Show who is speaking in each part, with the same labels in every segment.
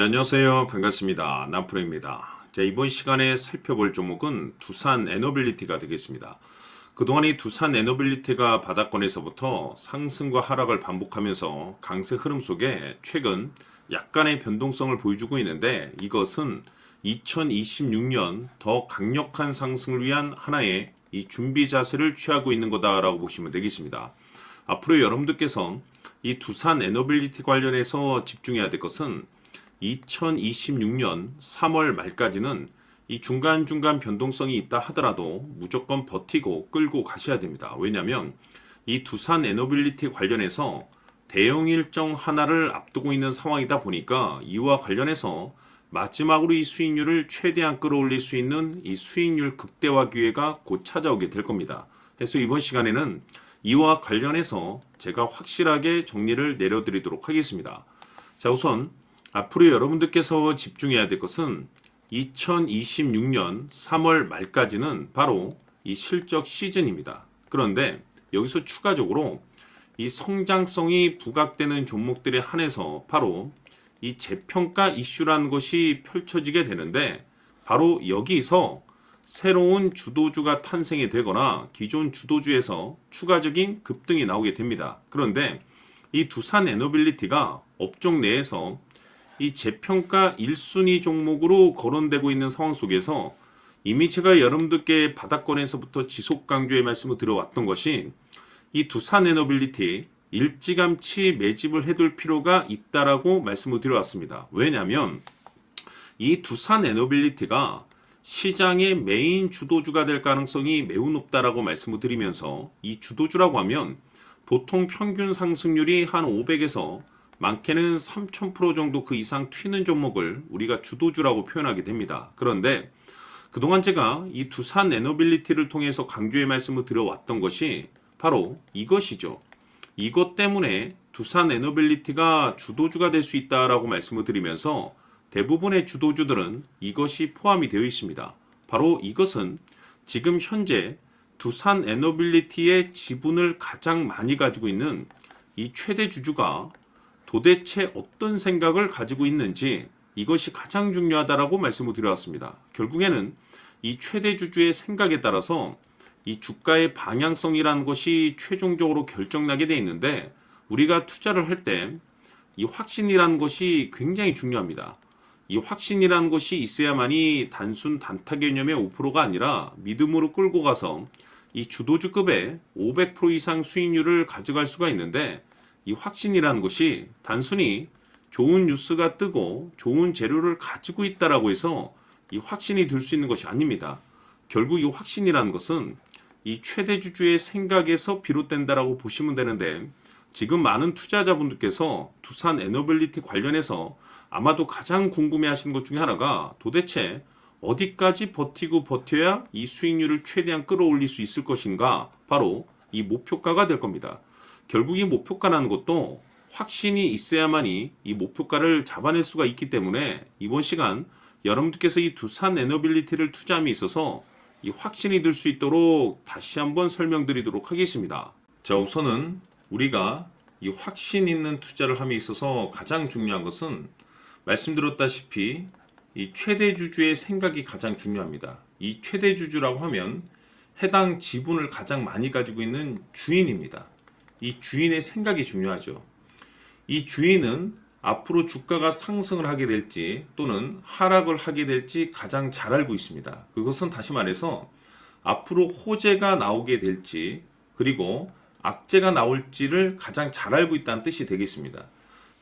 Speaker 1: 안녕하세요. 반갑습니다. 남프로입니다. 자, 이번 시간에 살펴볼 종목은 두산 에너빌리티가 되겠습니다. 그동안 이 두산 에너빌리티가 바닥권에서부터 상승과 하락을 반복하면서 강세 흐름 속에 최근 약간의 변동성을 보여주고 있는데, 이것은 2026년 더 강력한 상승을 위한 하나의 이 준비 자세를 취하고 있는 거다라고 보시면 되겠습니다. 앞으로 여러분들께서 이 두산 에너빌리티 관련해서 집중해야 될 것은 2026년 3월 말까지는 이 중간중간 변동성이 있다 하더라도 무조건 버티고 끌고 가셔야 됩니다. 왜냐하면 이 두산 에너빌리티 관련해서 대형 일정 하나를 앞두고 있는 상황이다 보니까 이와 관련해서 마지막으로 이 수익률을 최대한 끌어올릴 수 있는 이 수익률 극대화 기회가 곧 찾아오게 될 겁니다. 그래서 이번 시간에는 이와 관련해서 제가 확실하게 정리를 내려드리도록 하겠습니다. 자, 우선 앞으로 여러분들께서 집중해야 될 것은 2026년 3월 말까지는 바로 이 실적 시즌입니다. 그런데 여기서 추가적으로 이 성장성이 부각되는 종목들에 한해서 바로 이 재평가 이슈라는 것이 펼쳐지게 되는데, 바로 여기서 새로운 주도주가 탄생이 되거나 기존 주도주에서 추가적인 급등이 나오게 됩니다. 그런데 이 두산 에너빌리티가 업종 내에서 이 재평가 1순위 종목으로 거론되고 있는 상황 속에서 이미 제가 여러분들께 바닥권에서부터 지속 강조의 말씀을 드려왔던 것이 이 두산 에너빌리티 일찌감치 매집을 해둘 필요가 있다라고 말씀을 드려왔습니다. 왜냐하면 이 두산 에너빌리티가 시장의 메인 주도주가 될 가능성이 매우 높다라고 말씀을 드리면서, 이 주도주라고 하면 보통 평균 상승률이 한 500에서 많게는 3000% 정도 그 이상 튀는 종목을 우리가 주도주라고 표현하게 됩니다. 그런데 그동안 제가 이 두산 에너빌리티를 통해서 강조의 말씀을 드려왔던 것이 바로 이것이죠. 이것 때문에 두산 에너빌리티가 주도주가 될 수 있다라고 말씀을 드리면서 대부분의 주도주들은 이것이 포함이 되어 있습니다. 바로 이것은 지금 현재 두산 에너빌리티의 지분을 가장 많이 가지고 있는 이 최대 주주가 도대체 어떤 생각을 가지고 있는지, 이것이 가장 중요하다라고 말씀을 드려왔습니다. 결국에는 이 최대 주주의 생각에 따라서 이 주가의 방향성이라는 것이 최종적으로 결정나게 되어 있는데, 우리가 투자를 할 때 이 확신이라는 것이 굉장히 중요합니다. 이 확신이라는 것이 있어야만이 단순 단타 개념의 5%가 아니라 믿음으로 끌고 가서 이 주도주급의 500% 이상 수익률을 가져갈 수가 있는데, 이 확신이라는 것이 단순히 좋은 뉴스가 뜨고 좋은 재료를 가지고 있다라고 해서 이 확신이 들 수 있는 것이 아닙니다. 결국 이 확신이라는 것은 이 최대 주주의 생각에서 비롯된다라고 보시면 되는데, 지금 많은 투자자분들께서 두산 에너빌리티 관련해서 아마도 가장 궁금해 하시는 것 중에 하나가 도대체 어디까지 버티고 버텨야 이 수익률을 최대한 끌어올릴 수 있을 것인가, 바로 이 목표가가 될 겁니다. 결국 이 목표가라는 것도 확신이 있어야만이 이 목표가를 잡아낼 수가 있기 때문에 이번 시간 여러분들께서 이 두산 에너빌리티를 투자함에 있어서 이 확신이 들 수 있도록 다시 한번 설명드리도록 하겠습니다. 자, 우선은 우리가 이 확신 있는 투자를 함에 있어서 가장 중요한 것은 말씀드렸다시피 이 최대 주주의 생각이 가장 중요합니다. 이 최대 주주라고 하면 해당 지분을 가장 많이 가지고 있는 주인입니다. 이 주인의 생각이 중요하죠. 이 주인은 앞으로 주가가 상승을 하게 될지 또는 하락을 하게 될지 가장 잘 알고 있습니다. 그것은 다시 말해서 앞으로 호재가 나오게 될지 그리고 악재가 나올지를 가장 잘 알고 있다는 뜻이 되겠습니다.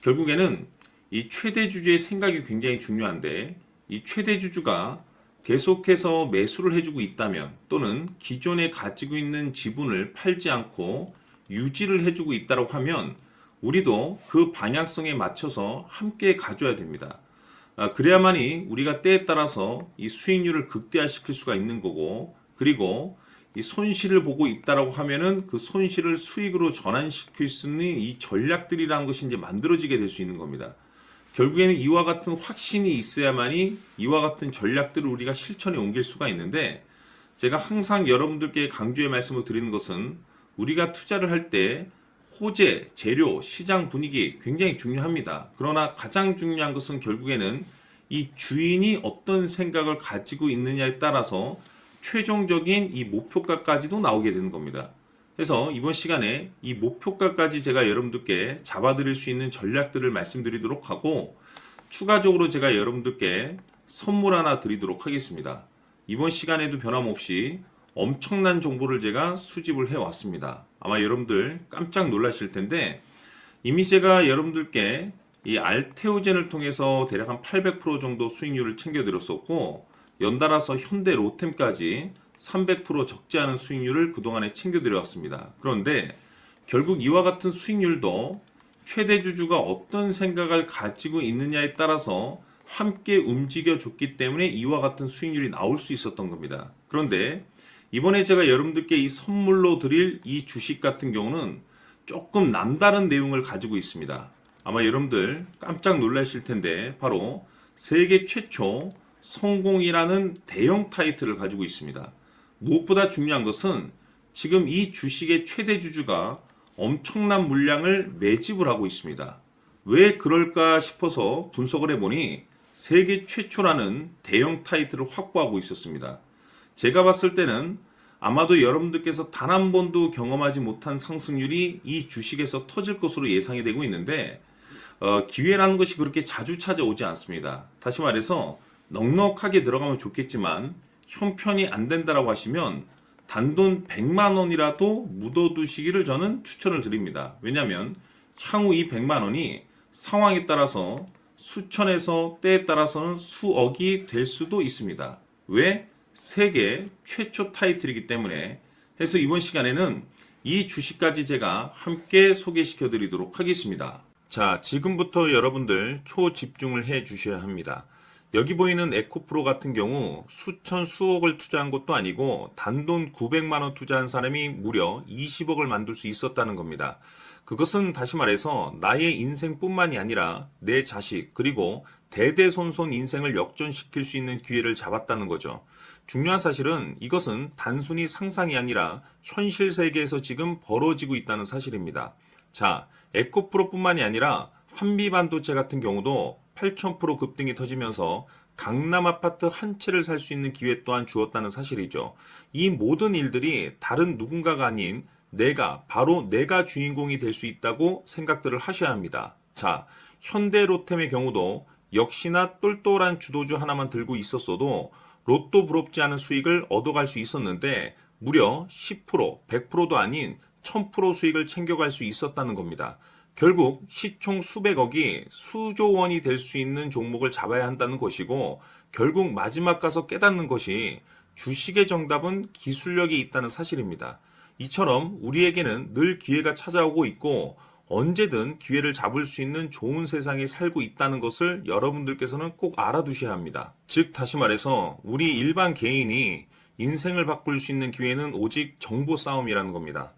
Speaker 1: 결국에는 이 최대 주주의 생각이 굉장히 중요한데, 이 최대 주주가 계속해서 매수를 해주고 있다면 또는 기존에 가지고 있는 지분을 팔지 않고 유지를 해주고 있다고 하면 우리도 그 방향성에 맞춰서 함께 가져야 됩니다. 그래야만이 우리가 때에 따라서 이 수익률을 극대화시킬 수가 있는 거고, 그리고 이 손실을 보고 있다라고 하면은 그 손실을 수익으로 전환시킬 수 있는 이 전략들이라는 것이 이제 만들어지게 될 수 있는 겁니다. 결국에는 이와 같은 확신이 있어야만이 이와 같은 전략들을 우리가 실천에 옮길 수가 있는데, 제가 항상 여러분들께 강조의 말씀을 드리는 것은 우리가 투자를 할 때 호재, 재료, 시장 분위기 굉장히 중요합니다. 그러나 가장 중요한 것은 결국에는 이 주인이 어떤 생각을 가지고 있느냐에 따라서 최종적인 이 목표가까지도 나오게 되는 겁니다. 그래서 이번 시간에 이 목표가까지 제가 여러분들께 잡아드릴 수 있는 전략들을 말씀드리도록 하고, 추가적으로 제가 여러분들께 선물 하나 드리도록 하겠습니다. 이번 시간에도 변함없이 엄청난 정보를 제가 수집을 해왔습니다. 아마 여러분들 깜짝 놀라실 텐데, 이미 제가 여러분들께 이 알테오젠을 통해서 대략 한 800% 정도 수익률을 챙겨드렸었고, 연달아서 현대 로템까지 300% 적지 않은 수익률을 그동안에 챙겨드려왔습니다. 그런데 결국 이와 같은 수익률도 최대 주주가 어떤 생각을 가지고 있느냐에 따라서 함께 움직여줬기 때문에 이와 같은 수익률이 나올 수 있었던 겁니다. 그런데 이번에 제가 여러분들께 이 선물로 드릴 이 주식 같은 경우는 조금 남다른 내용을 가지고 있습니다. 아마 여러분들 깜짝 놀라실 텐데, 바로 세계 최초 성공이라는 대형 타이틀을 가지고 있습니다. 무엇보다 중요한 것은 지금 이 주식의 최대 주주가 엄청난 물량을 매집을 하고 있습니다. 왜 그럴까 싶어서 분석을 해보니 세계 최초라는 대형 타이틀을 확보하고 있었습니다. 제가 봤을 때는 아마도 여러분들께서 단 한 번도 경험하지 못한 상승률이 이 주식에서 터질 것으로 예상이 되고 있는데, 기회라는 것이 그렇게 자주 찾아오지 않습니다. 다시 말해서 넉넉하게 들어가면 좋겠지만 형편이 안 된다라고 하시면 단돈 100만 원이라도 묻어두시기를 저는 추천을 드립니다. 왜냐하면 향후 이 100만 원이 상황에 따라서 수천에서 때에 따라서는 수억이 될 수도 있습니다. 왜? 세계 최초 타이틀이기 때문에. 해서 이번 시간에는 이 주식까지 제가 함께 소개시켜 드리도록 하겠습니다. 자, 지금부터 여러분들 초집중을 해 주셔야 합니다. 여기 보이는 에코프로 같은 경우 수천 수억을 투자한 것도 아니고 단돈 900만 원 투자한 사람이 무려 20억을 만들 수 있었다는 겁니다. 그것은 다시 말해서 나의 인생뿐만이 아니라 내 자식 그리고 대대손손 인생을 역전시킬 수 있는 기회를 잡았다는 거죠. 중요한 사실은 이것은 단순히 상상이 아니라 현실 세계에서 지금 벌어지고 있다는 사실입니다. 자, 에코프로뿐만이 아니라 한미반도체 같은 경우도 8,000% 급등이 터지면서 강남 아파트 한 채를 살 수 있는 기회 또한 주었다는 사실이죠. 이 모든 일들이 다른 누군가가 아닌 바로 내가 주인공이 될 수 있다고 생각들을 하셔야 합니다. 자, 현대로템의 경우도 역시나 똘똘한 주도주 하나만 들고 있었어도 로또 부럽지 않은 수익을 얻어갈 수 있었는데 무려 10%, 100%도 아닌 1000% 수익을 챙겨갈 수 있었다는 겁니다. 결국 시총 수백억이 수조 원이 될 수 있는 종목을 잡아야 한다는 것이고, 결국 마지막 가서 깨닫는 것이 주식의 정답은 기술력이 있다는 사실입니다. 이처럼 우리에게는 늘 기회가 찾아오고 있고 언제든 기회를 잡을 수 있는 좋은 세상에 살고 있다는 것을 여러분들께서는 꼭 알아두셔야 합니다. 즉 다시 말해서 우리 일반 개인이 인생을 바꿀 수 있는 기회는 오직 정보 싸움이라는 겁니다.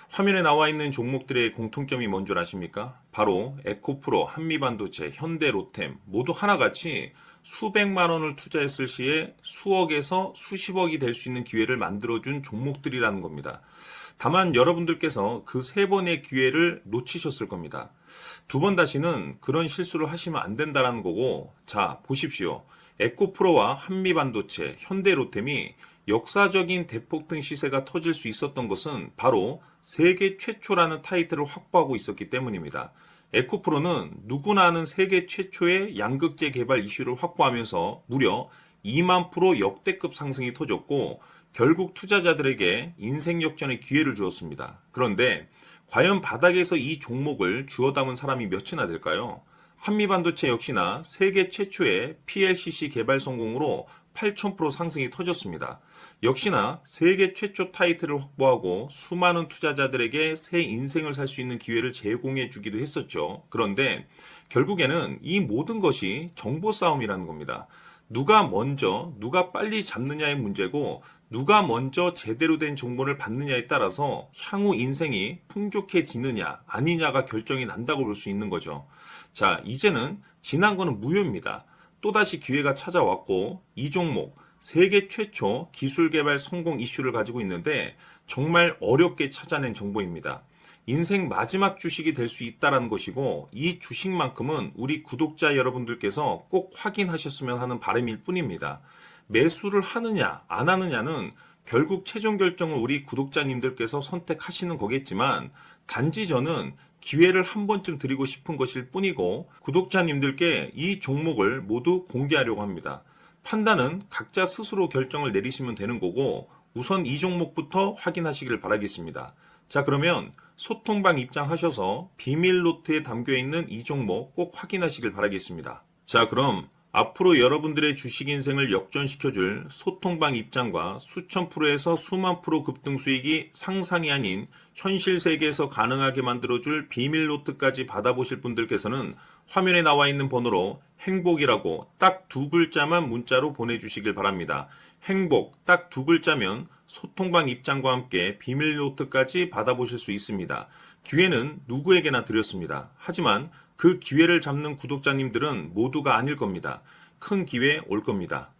Speaker 1: 화면에 나와 있는 종목들의 공통점이 뭔 줄 아십니까? 바로 에코프로, 한미반도체, 현대로템 모두 하나같이 수백만 원을 투자했을 시에 수억에서 수십억이 될 수 있는 기회를 만들어준 종목들이라는 겁니다. 다만 여러분들께서 그 세 번의 기회를 놓치셨을 겁니다. 두 번 다시는 그런 실수를 하시면 안 된다는 거고, 자 보십시오. 에코프로와 한미반도체, 현대로템이 역사적인 대폭등 시세가 터질 수 있었던 것은 바로 세계 최초라는 타이틀을 확보하고 있었기 때문입니다. 에코프로는 누구나 아는 세계 최초의 양극재 개발 이슈를 확보하면서 무려 2만 프로 역대급 상승이 터졌고 결국 투자자들에게 인생 역전의 기회를 주었습니다. 그런데 과연 바닥에서 이 종목을 주워 담은 사람이 몇이나 될까요? 한미반도체 역시나 세계 최초의 PLCC 개발 성공으로 8,000% 상승이 터졌습니다. 역시나 세계 최초 타이틀을 확보하고 수많은 투자자들에게 새 인생을 살 수 있는 기회를 제공해 주기도 했었죠. 그런데 결국에는 이 모든 것이 정보 싸움이라는 겁니다. 누가 먼저, 누가 빨리 잡느냐의 문제고 누가 먼저 제대로 된 정보를 받느냐에 따라서 향후 인생이 풍족해지느냐 아니냐가 결정이 난다고 볼 수 있는 거죠. 자, 이제는 지난 거는 무효입니다. 또다시 기회가 찾아왔고 이 종목 세계 최초 기술 개발 성공 이슈를 가지고 있는데 정말 어렵게 찾아낸 정보입니다.
Speaker 2: 인생 마지막 주식이 될 수 있다라는 것이고 이 주식만큼은 우리 구독자 여러분들께서 꼭 확인하셨으면 하는 바람일 뿐입니다. 매수를 하느냐 안 하느냐는 결국 최종 결정을 우리 구독자님들께서 선택하시는 거겠지만 단지 저는 기회를 한 번쯤 드리고 싶은 것일 뿐이고 구독자님들께 이 종목을 모두 공개하려고 합니다. 판단은 각자 스스로 결정을 내리시면 되는 거고 우선 이 종목부터 확인하시길 바라겠습니다. 자, 그러면 소통방 입장하셔서 비밀 노트에 담겨 있는 이 종목 꼭 확인하시길 바라겠습니다. 자, 그럼 앞으로 여러분들의 주식 인생을 역전시켜줄 소통방 입장과 수천 프로에서 수만 프로 급등 수익이 상상이 아닌 현실 세계에서 가능하게 만들어줄 비밀 노트까지 받아보실 분들께서는 화면에 나와 있는 번호로 행복이라고 딱 두 글자만 문자로 보내주시길 바랍니다. 행복 딱 두 글자면 소통방 입장과 함께 비밀 노트까지 받아보실 수 있습니다. 기회는 누구에게나 드렸습니다. 하지만 그 기회를 잡는 구독자님들은 모두가 아닐 겁니다. 큰 기회 올 겁니다.